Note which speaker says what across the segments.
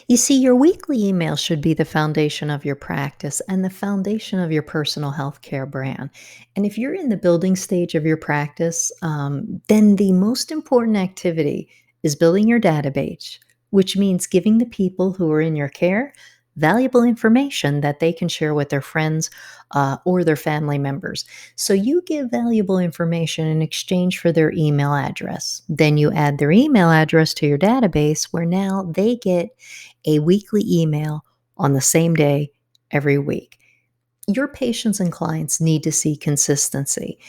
Speaker 1: You see, your weekly email should be the foundation of your practice and the foundation of your personal healthcare brand. And if you're in the building stage of your practice, then the most important activity is building your database, which means giving the people who are in your care valuable information that they can share with their friends or their family members. So you give valuable information in exchange for their email address. Then you add their email address to your database where now they get a weekly email on the same day every week. Your patients and clients need to see consistency,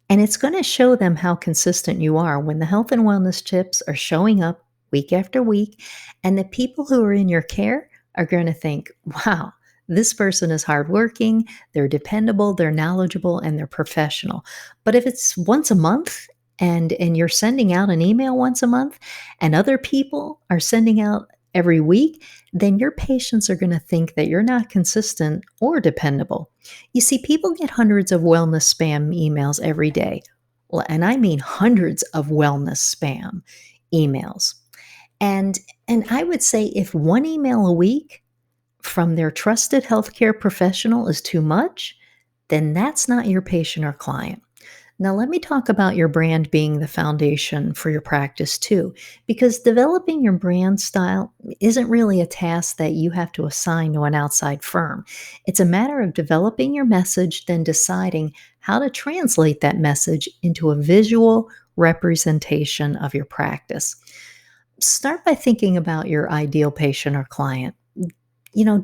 Speaker 1: and it's going to show them how consistent you are when the health and wellness tips are showing up week after week. And the people who are in your care are going to think, wow, this person is hardworking, they're dependable, they're knowledgeable, and they're professional. But if it's once a month, and you're sending out an email once a month and other people are sending out every week, then your patients are going to think that you're not consistent or dependable. You see, people get hundreds of wellness spam emails every day. Well, and I mean hundreds of wellness spam emails. And and I would say if one email a week from their trusted healthcare professional is too much, then that's not your patient or client. Now, let me talk about your brand being the foundation for your practice too, because developing your brand style isn't really a task that you have to assign to an outside firm. It's a matter of developing your message, then deciding how to translate that message into a visual representation of your practice. Start by thinking about your ideal patient or client.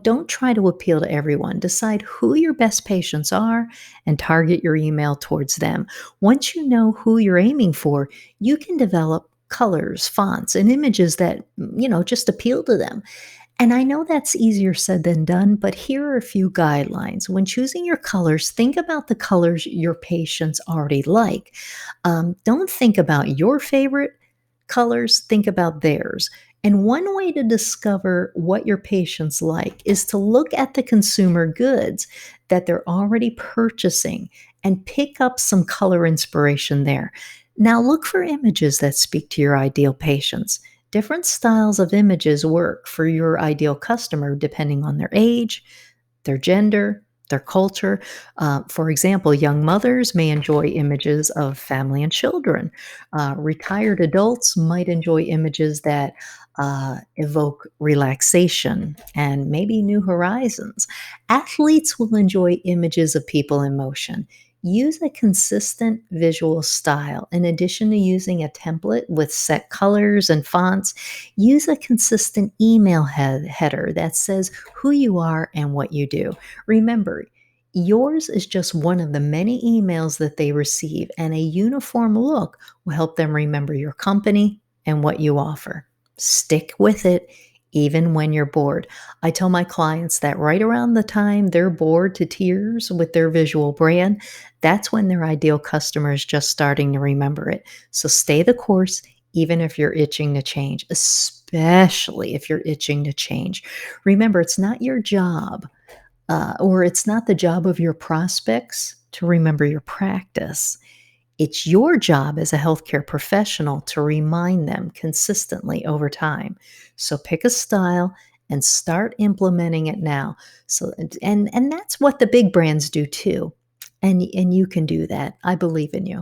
Speaker 1: Don't try to appeal to everyone. Decide who your best patients are and target your email towards them. Once you know who you're aiming for, you can develop colors, fonts, and images that, just appeal to them. And I know that's easier said than done, but here are a few guidelines. When choosing your colors, think about the colors your patients already like. Don't think about your favorite colors, think about theirs. And one way to discover what your patients like is to look at the consumer goods that they're already purchasing and pick up some color inspiration there. Now, look for images that speak to your ideal patients. Different styles of images work for your ideal customer depending on their age, their gender, their culture. For example, young mothers may enjoy images of family and children. Retired adults might enjoy images that evoke relaxation and maybe new horizons. Athletes will enjoy images of people in motion. Use a consistent visual style. In addition to using a template with set colors and fonts, use a consistent email header that says who you are and what you do. Remember, yours is just one of the many emails that they receive, and a uniform look will help them remember your company and what you offer. Stick with it even when you're bored. I tell my clients that right around the time they're bored to tears with their visual brand, that's when their ideal customer is just starting to remember it. So stay the course, even if you're itching to change, especially if you're itching to change. Remember, it's not your job or it's not the job of your prospects to remember your practice. It's your job as a healthcare professional to remind them consistently over time. So pick a style and start implementing it now. So and that's what the big brands do too. And you can do that. I believe in you.